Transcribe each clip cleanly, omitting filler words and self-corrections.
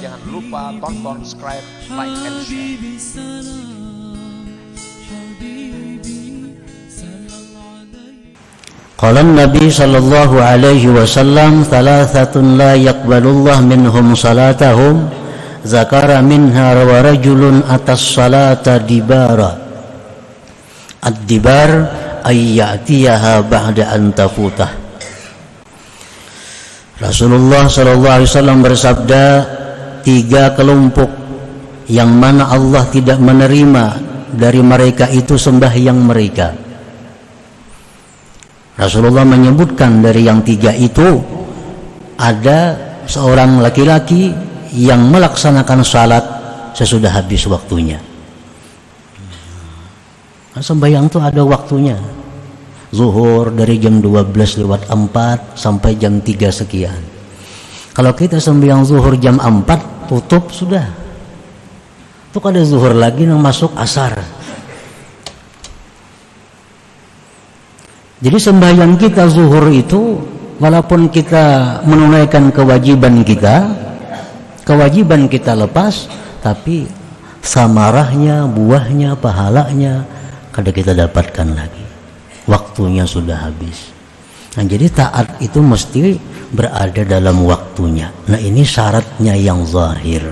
Jangan lupa tonton, subscribe, like, and share. Qala Nabi sallallahu alaihi wasallam thalathatun la yaqbalullah minhum salatahum zakara minha wa rajulun atas salata dibara ad-dibar ay ya'tiyaha ba'da an tafutah. Rasulullah sallallahu alaihi wasallam bersabda, 3 kelompok yang mana Allah tidak menerima dari mereka itu sembahyang mereka. Rasulullah menyebutkan dari yang 3 itu ada seorang laki-laki yang melaksanakan salat sesudah habis waktunya. Sembahyang itu ada waktunya. Zuhur dari jam 12:04 sampai jam 3 sekian. Kalau kita sembahyang zuhur jam 4 tutup sudah. Itu ada zuhur lagi yang masuk asar. Jadi sembahyang kita zuhur itu walaupun kita menunaikan kewajiban kita lepas, tapi samarahnya, buahnya, pahalanya kada kita dapatkan lagi. Waktunya sudah habis. Nah, jadi taat itu mesti berada dalam waktunya. Nah, ini syaratnya yang zahir.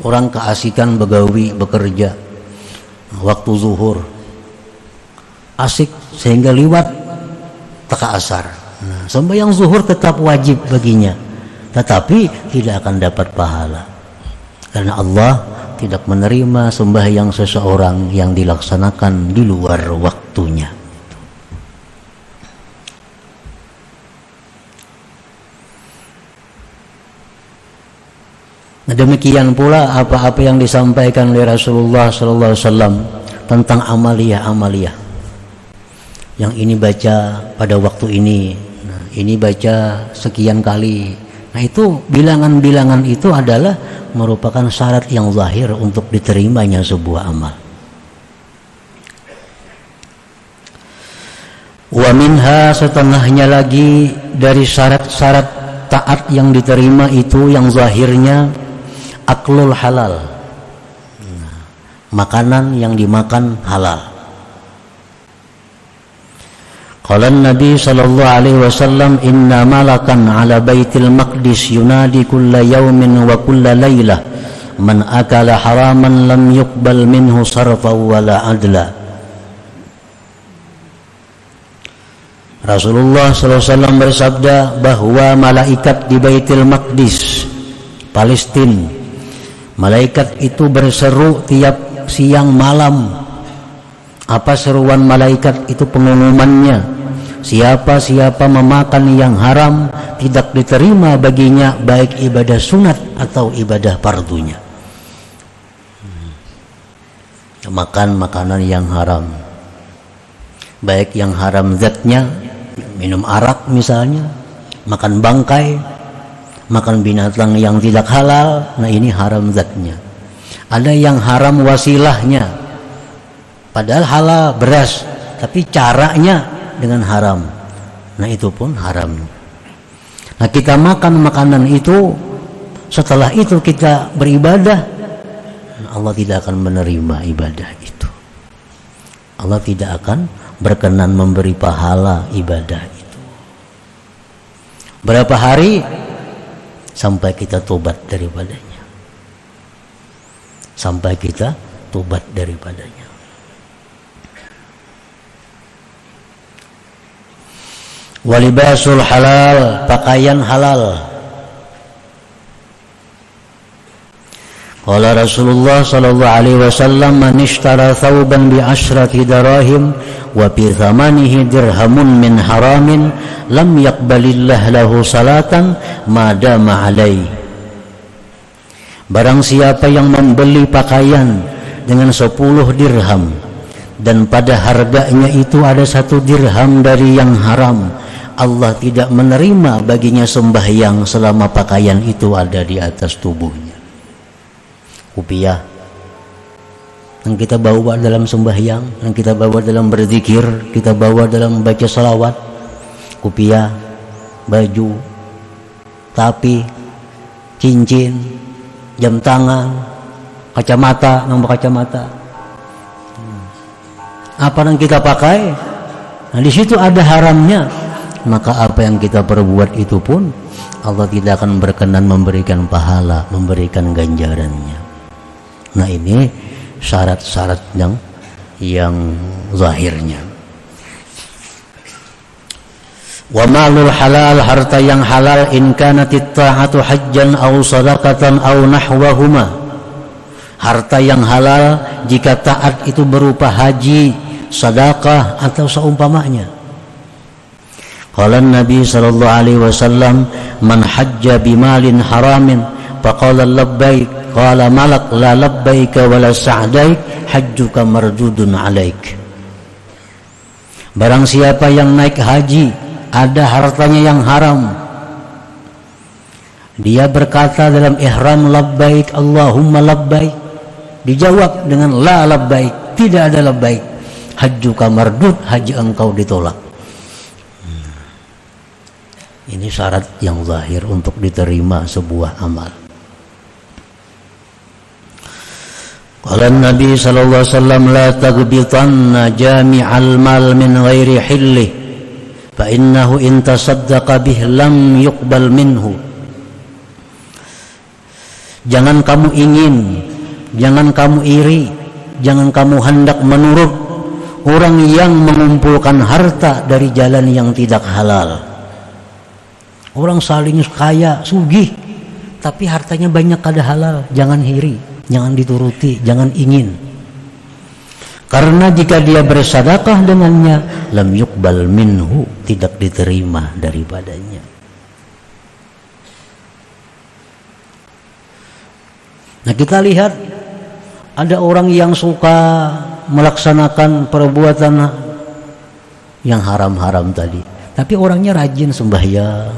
Orang keasikan begawi, bekerja waktu zuhur asik sehingga liwat teka asar. Nah, sembahyang zuhur tetap wajib baginya, tetapi tidak akan dapat pahala karena Allah tidak menerima sembahyang seseorang yang dilaksanakan di luar waktunya. Nah, demikian pula apa-apa yang disampaikan oleh Rasulullah SAW tentang amaliyah. Yang ini baca pada waktu ini, nah, ini baca sekian kali. Nah, itu bilangan-bilangan itu adalah merupakan syarat yang zahir untuk diterimanya sebuah amal. Wa minha, setengahnya lagi dari syarat-syarat taat yang diterima itu yang zahirnya aklul halal. Nah, makanan yang dimakan halal. Qala Nabi sallallahu alaihi wasallam, inna malakan ala baitil maqdis yunadi kulla yawmin wa kulla laylah man akala haraman lam yuqbal minhu sarfa wala adla. Rasulullah sallallahu alaihi wasallam bersabda bahwa malaikat di Baitul Maqdis Palestina, malaikat itu berseru tiap siang malam. Apa seruan malaikat itu? Pengumumannya, siapa-siapa memakan yang haram tidak diterima baginya baik ibadah sunat atau ibadah fardunya. Makan makanan yang haram, baik yang haram zatnya, minum arak misalnya, makan bangkai, makan binatang yang tidak halal, nah ini haram zatnya. Ada yang haram wasilahnya, padahal halal beras, tapi caranya dengan haram. Nah, itu pun haram. Nah, kita makan makanan itu, setelah itu kita beribadah, Allah tidak akan menerima ibadah itu. Allah tidak akan berkenan memberi pahala ibadah itu. Berapa hari sampai kita tobat daripadanya? Sampai kita tobat daripadanya. Walibasul halal, pakaian halal. Qala Rasulullah sallallahu alaihi wasallam, man ishtara thawban bi 'ashrati darahim wa bi thamanihi dirhamun min haramin lam yaqbalillah lahu salatan ma dama alaihi. Barang siapa yang membeli pakaian dengan 10 dirham dan pada harganya itu ada 1 dirham dari yang haram, Allah tidak menerima baginya sembahyang selama pakaian itu ada di atas tubuhnya. Rupiah yang kita bawa dalam sembahyang, yang kita bawa dalam berzikir, kita bawa dalam baca salawat, rupiah baju, tapi cincin, jam tangan, kacamata, nombor kacamata. Apa yang kita pakai? Nah, di situ ada haramnya. Maka apa yang kita perbuat itu pun Allah tidak akan berkenan memberikan pahala, memberikan ganjarannya. Nah, ini syarat-syarat yang zahirnya. Wa malul halal, harta yang halal, in kanatit ta'atu hajjan aw sadaqatan aw nahwahuma. Harta yang halal jika taat itu berupa haji, sedekah atau seumpamanya. Qala Nabi sallallahu alaihi wasallam, man hajja bimalin haramin faqala labbaik qala malak la labbaika wala sa'daik hajjuka mardudun alaik. Barang siapa yang naik haji ada hartanya yang haram, dia berkata dalam ihram labbaik Allahumma labbaik, dijawab dengan la labbaik, tidak ada labbaik, hajjuka mardud, haji engkau ditolak. Ini syarat yang zahir untuk diterima sebuah amal. Qala Nabi sallallahu alaihi wasallam, la taghbitanna jami'al mal min ghairi hillih fa innahu in tasaddaqa bih lam yuqbal minhu. Jangan kamu ingin, jangan kamu iri, jangan kamu hendak menurut orang yang mengumpulkan harta dari jalan yang tidak halal. Orang saling kaya, sugih, tapi hartanya banyak kada halal. Jangan iri, jangan dituruti, jangan ingin. Karena jika dia bersedekah dengannya, lam yuqbal minhu, tidak diterima daripadanya. Nah, kita lihat ada orang yang suka melaksanakan perbuatan yang haram-haram tadi, tapi orangnya rajin sembahyang,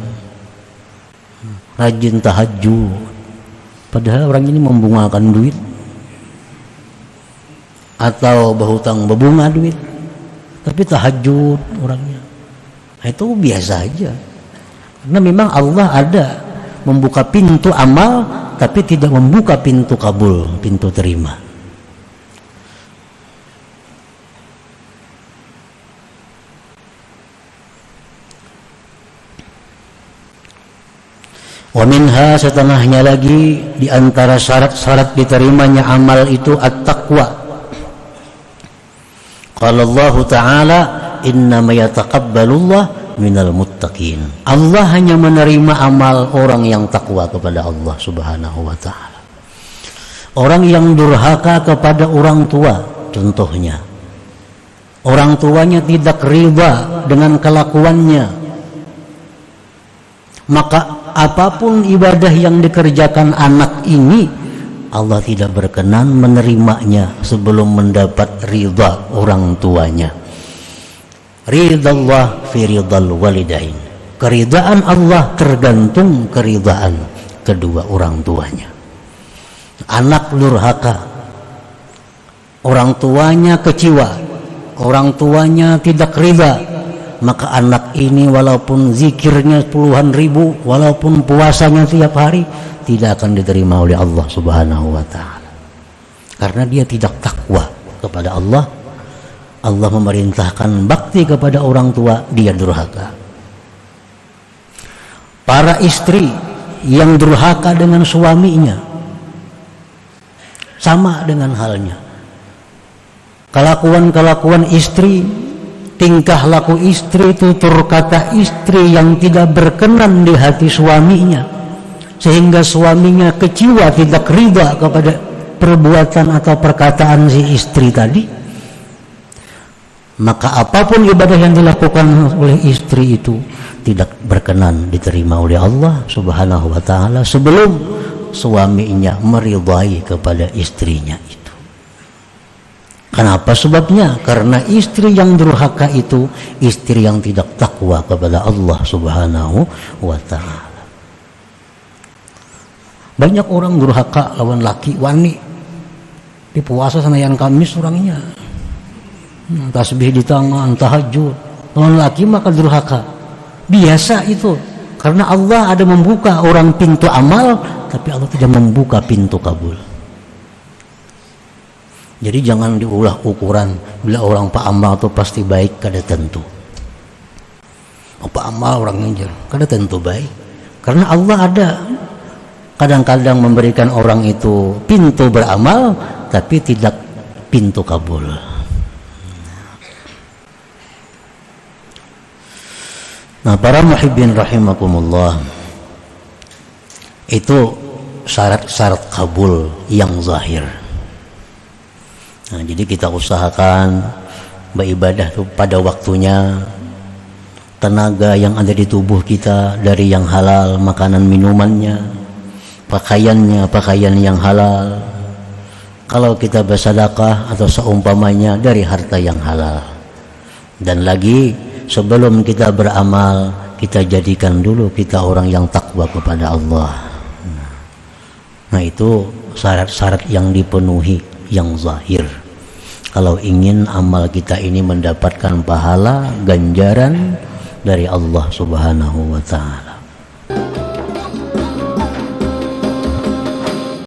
rajin tahajud, padahal orang ini membungakan duit atau berhutang berbunga duit, tapi tahajud orangnya. Nah, itu biasa aja, karena memang Allah ada membuka pintu amal, tapi tidak membuka pintu kabul, pintu terima. Wa minha, setengahnya lagi di antara syarat-syarat diterimanya amal itu at-taqwa. Qala Allah Ta'ala, innama yataqabbalullah minal muttaqin. Allah hanya menerima amal orang yang takwa kepada Allah Subhanahu wa Ta'ala. Orang yang durhaka kepada orang tua, contohnya orang tuanya tidak riba dengan kelakuannya, maka apapun ibadah yang dikerjakan anak ini, Allah tidak berkenan menerimanya sebelum mendapat ridha orang tuanya. Ridallah fi ridal walidain. Keridaan Allah tergantung keridaan kedua orang tuanya. Anak durhaka, orang tuanya kecewa, orang tuanya tidak ridha, maka anak ini walaupun zikirnya puluhan ribu, walaupun puasanya tiap hari, tidak akan diterima oleh Allah Subhanahu wa Ta'ala, karena dia tidak takwa kepada Allah. Allah memerintahkan bakti kepada orang tua, dia durhaka. Para istri yang durhaka dengan suaminya sama dengan halnya. Kelakuan istri, tingkah laku istri, tutur kata istri yang tidak berkenan di hati suaminya, sehingga suaminya kecewa, tidak ridha kepada perbuatan atau perkataan si istri tadi, maka apapun ibadah yang dilakukan oleh istri itu tidak berkenan diterima oleh Allah Subhanahu wa Ta'ala sebelum suaminya meridai kepada istrinya itu. Kenapa sebabnya? Karena istri yang durhaka itu istri yang tidak takwa kepada Allah Subhanahu wa Ta'ala. Banyak orang durhaka lawan laki wani, di puasa senayan Kamis orangnya tasbih di tangan, tahajud. Lawan laki maka durhaka, biasa itu. Karena Allah ada membuka orang pintu amal, tapi Allah tidak membuka pintu kabul. Jadi jangan diulah ukuran bila orang pak amal itu pasti baik, kada tentu. Pak amal orang ngejar, kada tentu baik. Karena Allah ada kadang-kadang memberikan orang itu pintu beramal, tapi tidak pintu kabul. Nah, para muhibbin rahimakumullah, itu syarat-syarat kabul yang zahir. Nah, jadi kita usahakan beribadah tuh pada waktunya, tenaga yang ada di tubuh kita dari yang halal, makanan minumannya, pakaiannya pakaian yang halal. Kalau kita bersedekah atau seumpamanya dari harta yang halal. Dan lagi sebelum kita beramal, kita jadikan dulu kita orang yang takwa kepada Allah. Nah, itu syarat-syarat yang dipenuhi yang zahir. Kalau ingin amal kita ini mendapatkan pahala ganjaran dari Allah Subhanahu wa ta'ala.